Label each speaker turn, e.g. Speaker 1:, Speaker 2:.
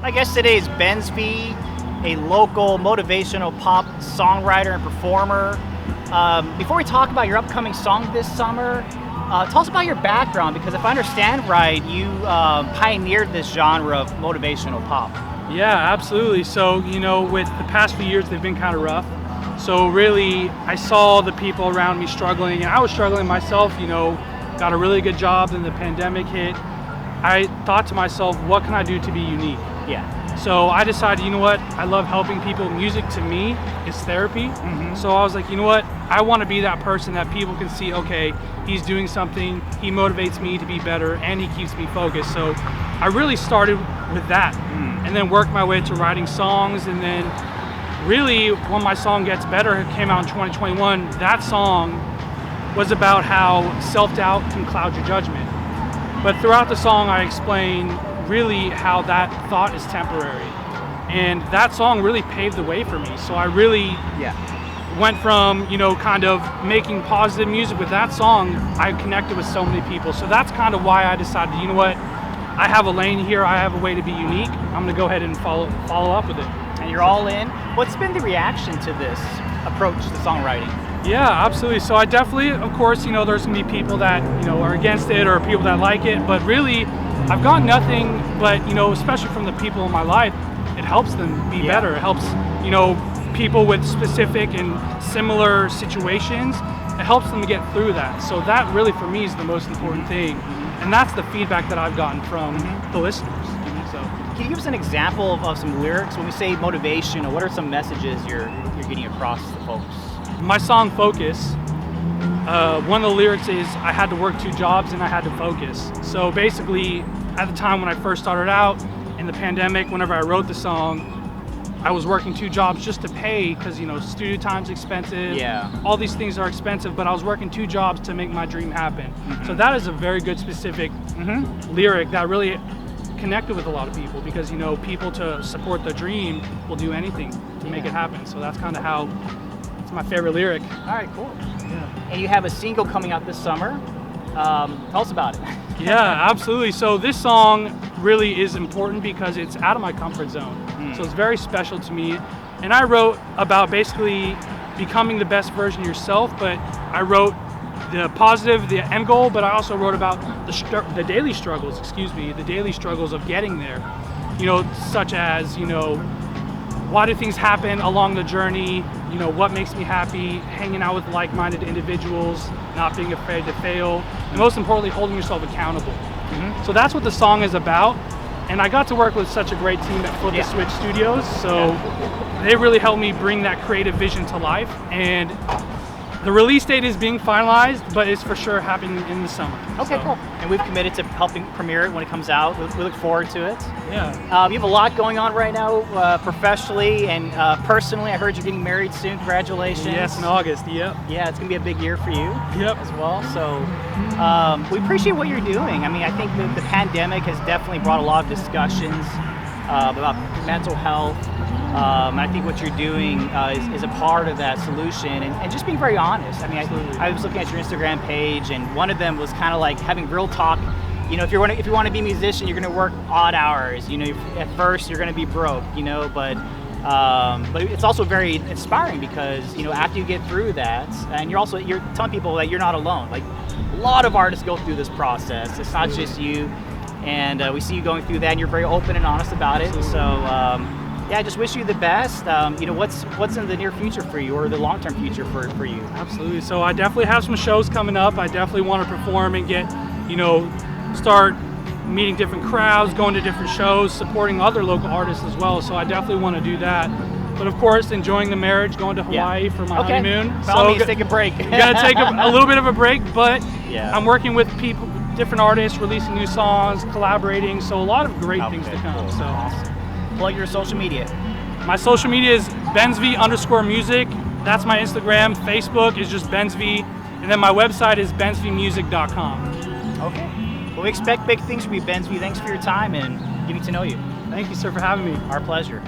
Speaker 1: My guest today is Benzvi, a local motivational pop songwriter and performer. Before we talk about your upcoming song this summer, tell us about your background, because if I understand right, you pioneered this genre of motivational pop.
Speaker 2: Yeah, absolutely. So, with the past few years, they've been kind of rough. So really, I saw the people around me struggling, and I was struggling myself, got a really good job, then the pandemic hit. I thought to myself, what can I do to be unique?
Speaker 1: Yeah.
Speaker 2: So I decided, I love helping people. Music to me is therapy. So I was like, I want to be that person that people can see, okay, he's doing something, he motivates me to be better, and he keeps me focused. So I really started with that, and then worked my way to writing songs, and then really, when my song Gets Better came out in 2021, that song was about how self-doubt can cloud your judgment. But throughout the song, I explain really how that thought is temporary. And that song really paved the way for me. So I really went from, kind of making positive music with that song. I connected with so many people. So that's kind of why I decided, I have a lane here, I have a way to be unique. I'm gonna go ahead and follow up with it.
Speaker 1: And you're all in. What's been the reaction to this approach to songwriting?
Speaker 2: Yeah, absolutely. So I definitely, of course, there's gonna be people that, are against it, or people that like it, but really, I've got nothing but, especially from the people in my life, it helps them be better. It helps, people with specific and similar situations, it helps them to get through that. So that really, for me, is the most important thing. And that's the feedback that I've gotten from the listeners. So,
Speaker 1: can you give us an example of some lyrics? When we say motivation, what are some messages you're getting across to the folks?
Speaker 2: My song Focus, one of the lyrics is, I had to work 2 jobs and I had to focus. So basically, at the time when I first started out in the pandemic, whenever I wrote the song, I was working 2 jobs just to pay, because studio time's expensive. All these things are expensive, but I was working 2 jobs to make my dream happen. So that is a very good specific lyric that really connected with a lot of people, because people to support their dream will do anything to make it happen. So that's kind of how it's my favorite lyric.
Speaker 1: All right, cool. And you have a single coming out this summer. Tell us about it.
Speaker 2: Yeah, absolutely. So this song really is important because it's out of my comfort zone. So it's very special to me. And I wrote about basically becoming the best version of yourself, but I wrote the positive, the end goal, but I also wrote about the daily struggles, the daily struggles of getting there. Such as, why do things happen along the journey? What makes me happy? Hanging out with like-minded individuals, not being afraid to fail, and most importantly, holding yourself accountable. So that's what the song is about. And I got to work with such a great team at Flip the Switch Studios, so they really helped me bring that creative vision to life. And the release date is being finalized, but it's for sure happening in the summer.
Speaker 1: Okay, cool. And we've committed to helping premiere it when it comes out. We look forward to it.
Speaker 2: Yeah.
Speaker 1: You have a lot going on right now, professionally and personally. I heard you're getting married soon. Congratulations.
Speaker 2: Yes, in August. Yep.
Speaker 1: Yeah, it's gonna be a big year for you.
Speaker 2: Yep.
Speaker 1: As well. So we appreciate what you're doing. I mean, I think the pandemic has definitely brought a lot of discussions about mental health. I think what you're doing is a part of that solution, and just being very honest. I mean, I was looking at your Instagram page, and one of them was kind of like having real talk. If you want to be a musician, you're going to work odd hours. At first you're going to be broke. But it's also very inspiring, because after you get through that, and you're telling people that you're not alone. Like, a lot of artists go through this process. It's not just you, and we see you going through that, and you're very open and honest about it. So. I just wish you the best. What's in the near future for you, or the long-term future for you?
Speaker 2: Absolutely. So I definitely have some shows coming up. I definitely want to perform and get, start meeting different crowds, going to different shows, supporting other local artists as well. So I definitely want to do that. But of course, enjoying the marriage, going to Hawaii for my honeymoon.
Speaker 1: By all means, take a break.
Speaker 2: Gotta take a little bit of a break, but I'm working with people, different artists, releasing new songs, collaborating. So a lot of great things to come. So.
Speaker 1: Awesome. Plug your social media.
Speaker 2: My social media is Benzvi_music. That's my Instagram. Facebook is just Benzvi. And then my website is benzvimusic.com.
Speaker 1: Okay. Well, we expect big things from you, Benzvi. Thanks for your time and getting to know you.
Speaker 2: Thank you, sir, for having me.
Speaker 1: Our pleasure.